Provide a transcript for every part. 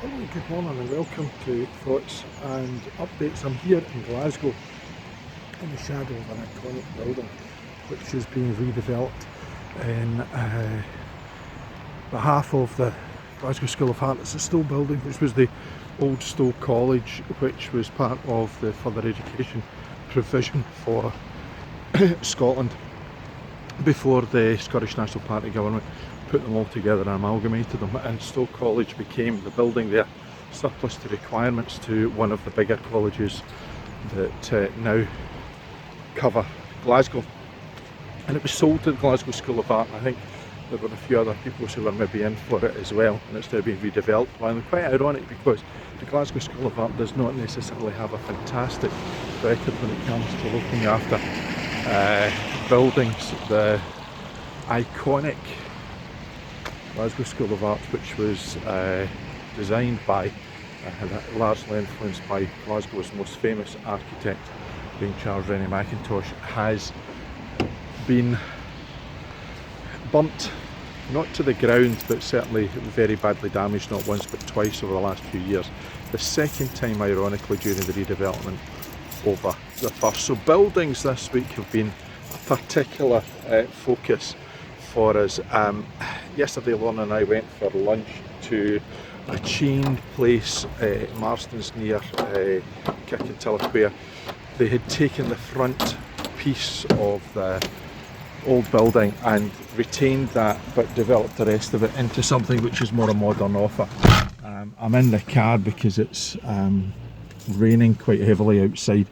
Hello, good morning and welcome to Thoughts and Updates. I'm here in Glasgow in the shadow of an iconic building which is being redeveloped in behalf of the Glasgow School of Art. It's a Stowe building which was the old Stowe College, which was part of the further education provision for Scotland before the Scottish National Party government put them all together and amalgamated them, and Stowe College became the building there, surplus to requirements, to one of the bigger colleges that now cover Glasgow. And it was sold to the Glasgow School of Art. I think there were a few other people who were maybe in for it as well, and it's now being redeveloped. Well, and quite ironic because the Glasgow School of Art does not necessarily have a fantastic record when it comes to looking after buildings. The iconic Glasgow School of Art, which was designed by and largely influenced by Glasgow's most famous architect, being Charles Rennie Mackintosh, has been bumped, not to the ground, but certainly very badly damaged, not once but twice over the last few years. The second time, ironically, during the redevelopment over the first. So buildings this week have been a particular focus for us. Yesterday, Lorna and I went for lunch to a chain place, Marston's, near Kirkintilloch, where they had taken the front piece of the old building and retained that, but developed the rest of it into something which is more a modern offer. I'm in the car because it's raining quite heavily outside,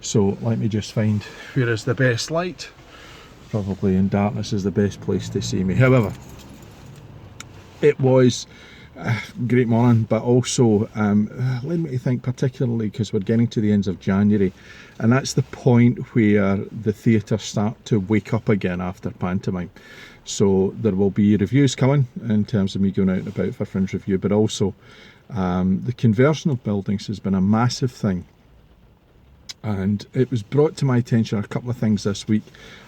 so let me just find where is the best light. Probably in darkness is the best place to see me. However, it was a great morning, but also led me to think, particularly because we're getting to the ends of January, and that's the point where the theatres start to wake up again after pantomime. So there will be reviews coming in terms of me going out and about for Fringe Review, but also the conversion of buildings has been a massive thing. And it was brought to my attention a couple of things this week.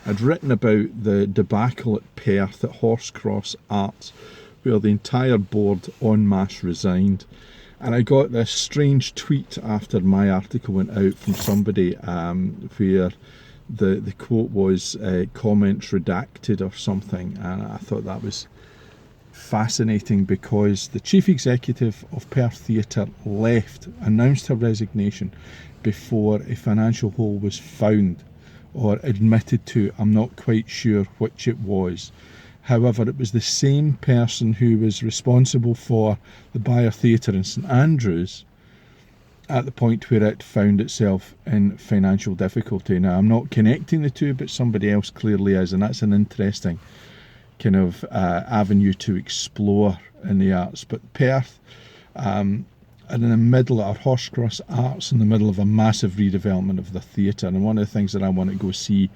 I'd written about the debacle at Perth at Horsecross Arts, where the entire board en masse resigned. And I got this strange tweet after my article went out from somebody where the quote was comments redacted or something. And I thought that was fascinating because the chief executive of Perth Theatre left, announced her resignation before a financial hole was found or admitted to. I'm not quite sure which it was. However, it was the same person who was responsible for the Byre Theatre in St Andrews at the point where it found itself in financial difficulty. Now, I'm not connecting the two, but somebody else clearly is, and that's an interesting kind of avenue to explore in the arts. But Perth, and in the middle of our Horsecross Arts, in the middle of a massive redevelopment of the theatre, and one of the things that I want to go see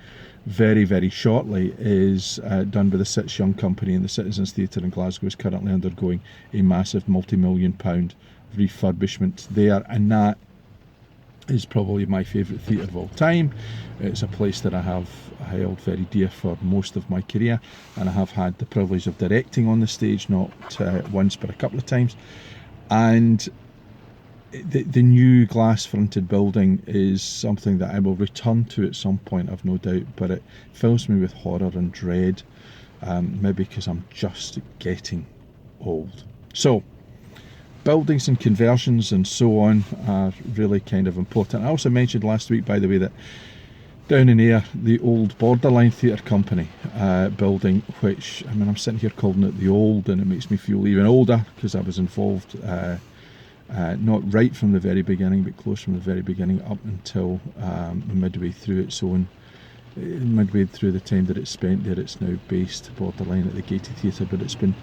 very, very shortly is done by the Cits Young Company, and the Citizens Theatre in Glasgow is currently undergoing a massive multi-million-pound refurbishment there, and that is probably my favourite theatre of all time. It's a place that I have held very dear for most of my career, and I have had the privilege of directing on the stage, not once but a couple of times. And the new glass-fronted building is something that I will return to at some point, I've no doubt, but it fills me with horror and dread, maybe because I'm just getting old. So, buildings and conversions and so on are really kind of important. I also mentioned last week, by the way, that down in Ayr, the old Borderline Theatre Company building, which, I mean, I'm sitting here calling it the old, and it makes me feel even older because I was involved not right from the very beginning, but close from the very beginning up until midway through its own, midway through the time that it's spent there. It's now based Borderline at the Gaiety Theatre, but it's been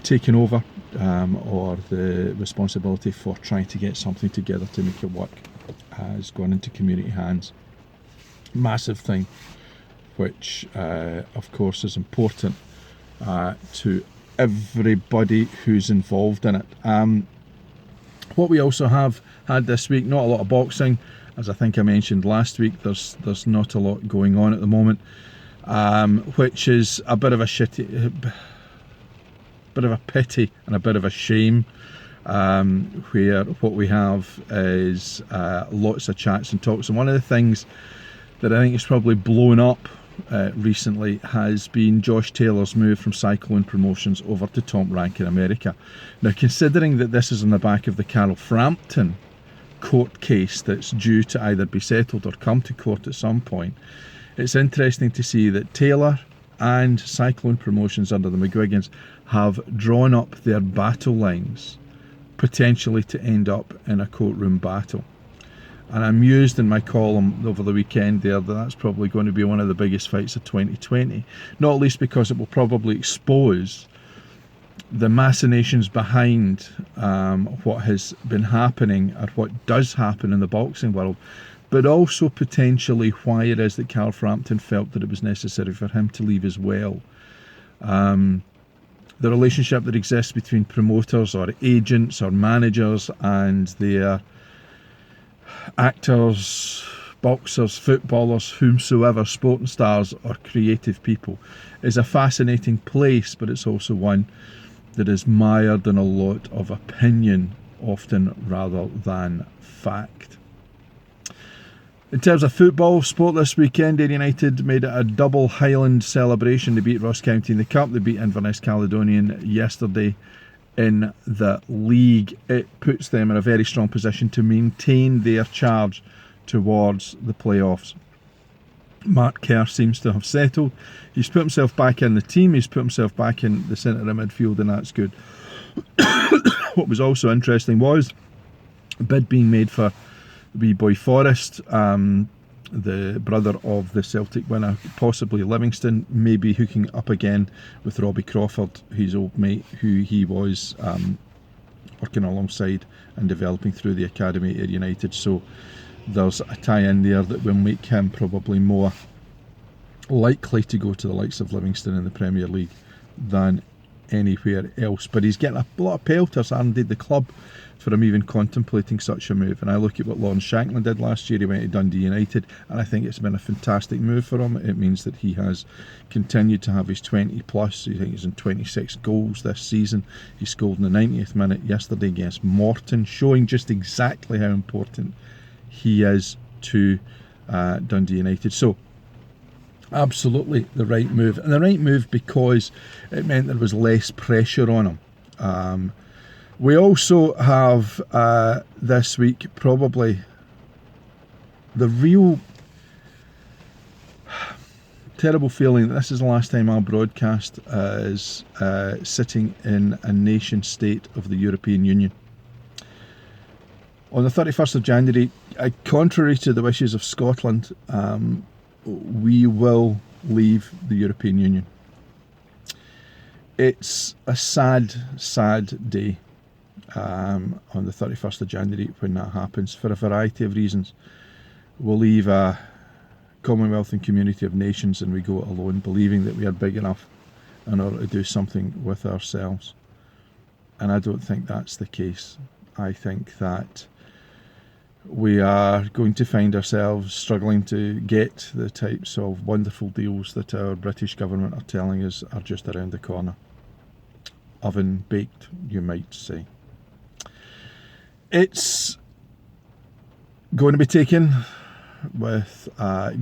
taken over, or the responsibility for trying to get something together to make it work has gone into community hands. Massive thing, which of course is important to everybody who's involved in it. What we also have had this week, not a lot of boxing, as I think I mentioned last week. There's not a lot going on at the moment, which is a bit of a pity and a bit of a shame. where what we have is lots of chats and talks. And one of the things that I think is probably blown up recently has been Josh Taylor's move from Cyclone Promotions over to Top Rank in America. Now, considering that this is on the back of the Carol Frampton court case that's due to either be settled or come to court at some point, it's interesting to see that Taylor and Cyclone Promotions under the McGuigans have drawn up their battle lines, potentially to end up in a courtroom battle. And I mused in my column over the weekend there that that's probably going to be one of the biggest fights of 2020, not least because it will probably expose the machinations behind what has been happening or what does happen in the boxing world, but also potentially why it is that Carl Frampton felt that it was necessary for him to leave as well. The relationship that exists between promoters or agents or managers and their actors, boxers, footballers, whomsoever, sporting stars or creative people, is a fascinating place, but it's also one that is mired in a lot of opinion, often rather than fact. In terms of football sport this weekend, Ayr United made it a double Highland celebration. They beat Ross County in the Cup, they beat Inverness Caledonian yesterday in the league. It puts them in a very strong position to maintain their charge towards the playoffs. Mark Kerr seems to have settled. He's put himself back in the team, he's put himself back in the centre of midfield, and that's good. What was also interesting was a bid being made for wee boy Forrest, the brother of the Celtic winner, possibly Livingston, maybe hooking up again with Robbie Crawford, his old mate, who he was working alongside and developing through the academy at Ayr United. So there's a tie-in there that will make him probably more likely to go to the likes of Livingston in the Premier League than anywhere else. But he's getting a lot of pelters, and indeed the club, for him even contemplating such a move. And I look at what Lawrence Shanklin did last year. He went to Dundee United, and I think it's been a fantastic move for him. It means that he has continued to have his 20 plus. I think he's in 26 goals this season. He scored in the 90th minute yesterday against Morton, showing just exactly how important he is to Dundee United. So absolutely the right move, and the right move because it meant there was less pressure on him. We also have this week probably the real terrible feeling that this is the last time I'll broadcast as sitting in a nation state of the European Union. On the 31st of January, contrary to the wishes of Scotland, we will leave the European Union. It's a sad, sad day on the 31st of January when that happens, for a variety of reasons. We'll leave a Commonwealth and Community of Nations and we go it alone, believing that we are big enough in order to do something with ourselves. And I don't think that's the case. I think that we are going to find ourselves struggling to get the types of wonderful deals that our British government are telling us are just around the corner. Oven baked, you might say. It's going to be taken with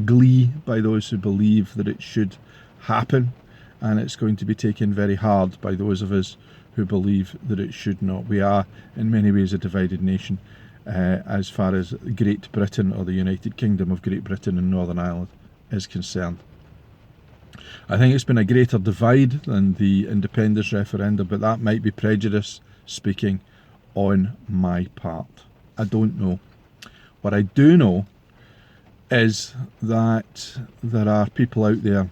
glee by those who believe that it should happen, and it's going to be taken very hard by those of us who believe that it should not. We are in many ways a divided nation. As far as Great Britain, or the United Kingdom of Great Britain and Northern Ireland, is concerned. I think it's been a greater divide than the independence referendum, but that might be prejudice speaking on my part. I don't know. What I do know is that there are people out there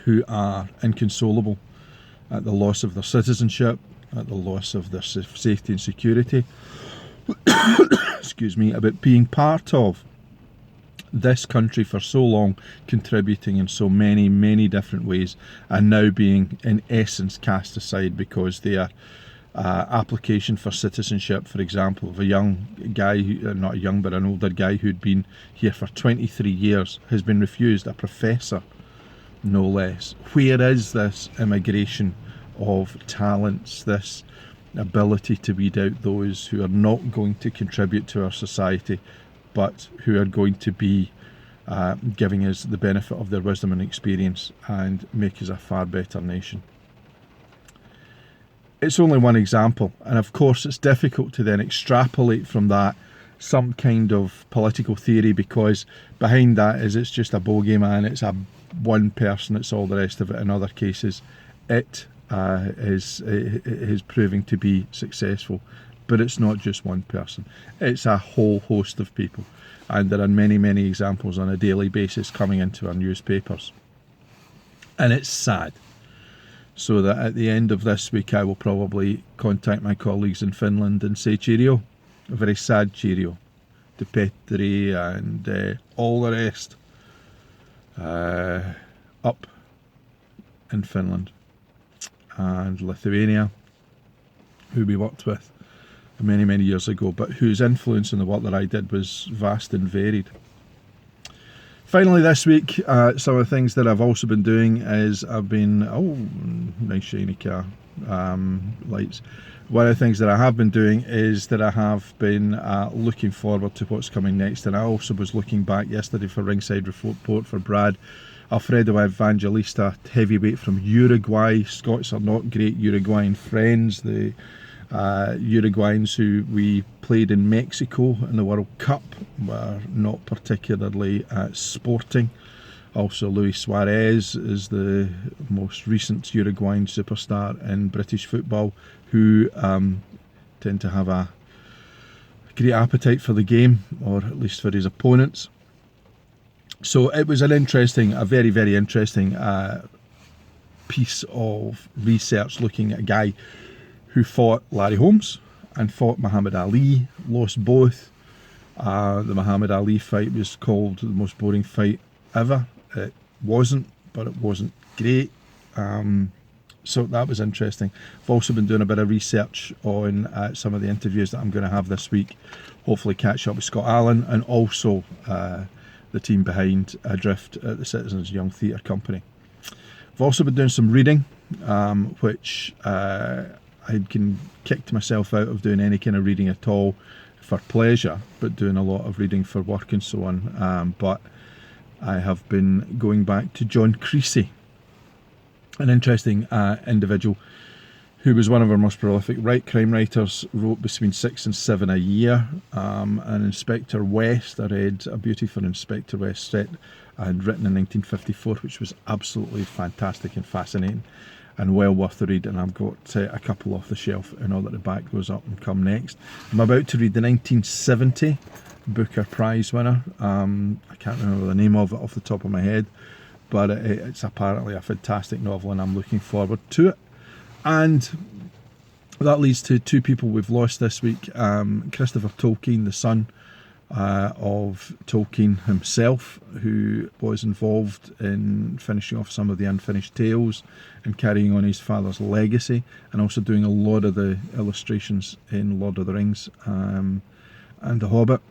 who are inconsolable at the loss of their citizenship, at the loss of their safety and security, excuse me, about being part of this country for so long, contributing in so many, many different ways, and now being in essence cast aside because their application for citizenship, for example, of a young guy, not a young but an older guy who'd been here for 23 years, has been refused, a professor no less. Where is this immigration of talents, this ability to weed out those who are not going to contribute to our society, but who are going to be giving us the benefit of their wisdom and experience and make us a far better nation. It's only one example, and of course it's difficult to then extrapolate from that some kind of political theory, because behind that it's just a bogeyman, it's a one person, it's all the rest of it. In other cases it is proving to be successful, but it's not just one person, it's a whole host of people, and there are many examples on a daily basis coming into our newspapers, and it's sad. So that at the end of this week I will probably contact my colleagues in Finland and say cheerio, a very sad cheerio to Petri and all the rest up in Finland and Lithuania, who we worked with many years ago, but whose influence in the work that I did was vast and varied. Finally this week, some of the things that I've also been doing is I've been, nice shiny car, lights. One of the things that I have been doing is that I have been looking forward to what's coming next, and I also was looking back yesterday for Ringside Report for Brad Alfredo Evangelista, heavyweight from Uruguay. Scots are not great Uruguayan friends. The Uruguayans who we played in Mexico in the World Cup were not particularly sporting. Also, Luis Suarez is the most recent Uruguayan superstar in British football, who tend to have a great appetite for the game, or at least for his opponents. So it was a very interesting piece of research looking at a guy who fought Larry Holmes and fought Muhammad Ali, lost both. The Muhammad Ali fight was called the most boring fight ever. It wasn't, but it wasn't great. So that was interesting. I've also been doing a bit of research on some of the interviews that I'm going to have this week. Hopefully catch up with Scott Allen and also the team behind Adrift at the Citizens Young Theatre Company. I've also been doing some reading, which I can kicked myself out of doing any kind of reading at all for pleasure, but doing a lot of reading for work and so on. But I have been going back to John Creasy, an interesting individual who was one of our most prolific crime writers, wrote between 6 and 7 a year. And Inspector West, I read A Beauty for Inspector West, set and written in 1954, which was absolutely fantastic and fascinating and well worth the read, and I've got a couple off the shelf in order to back those up and come next. I'm about to read the 1970 Booker Prize winner. I can't remember the name of it off the top of my head, but it's apparently a fantastic novel and I'm looking forward to it. And that leads to two people we've lost this week. Christopher Tolkien, the son of Tolkien himself, who was involved in finishing off some of the unfinished tales and carrying on his father's legacy, and also doing a lot of the illustrations in Lord of the Rings and The Hobbit.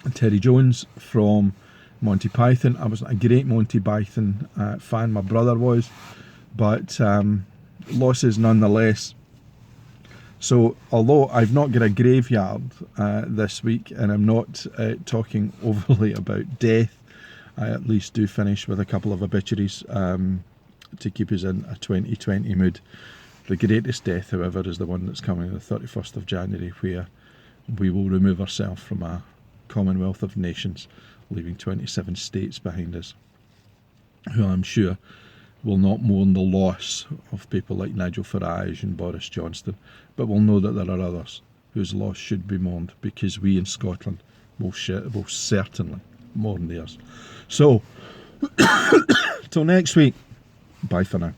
And Terry Jones from Monty Python. I wasn't a great Monty Python fan, my brother was, but losses nonetheless. So although I've not got a graveyard this week, and I'm not talking overly about death, I at least do finish with a couple of obituaries to keep us in a 2020 mood. The greatest death, however, is the one that's coming the 31st of January, where we will remove ourselves from a Commonwealth of Nations, leaving 27 states behind us, who I'm sure will not mourn the loss of people like Nigel Farage and Boris Johnson, but will know that there are others whose loss should be mourned, because we in Scotland will certainly mourn theirs. So, till next week, bye for now.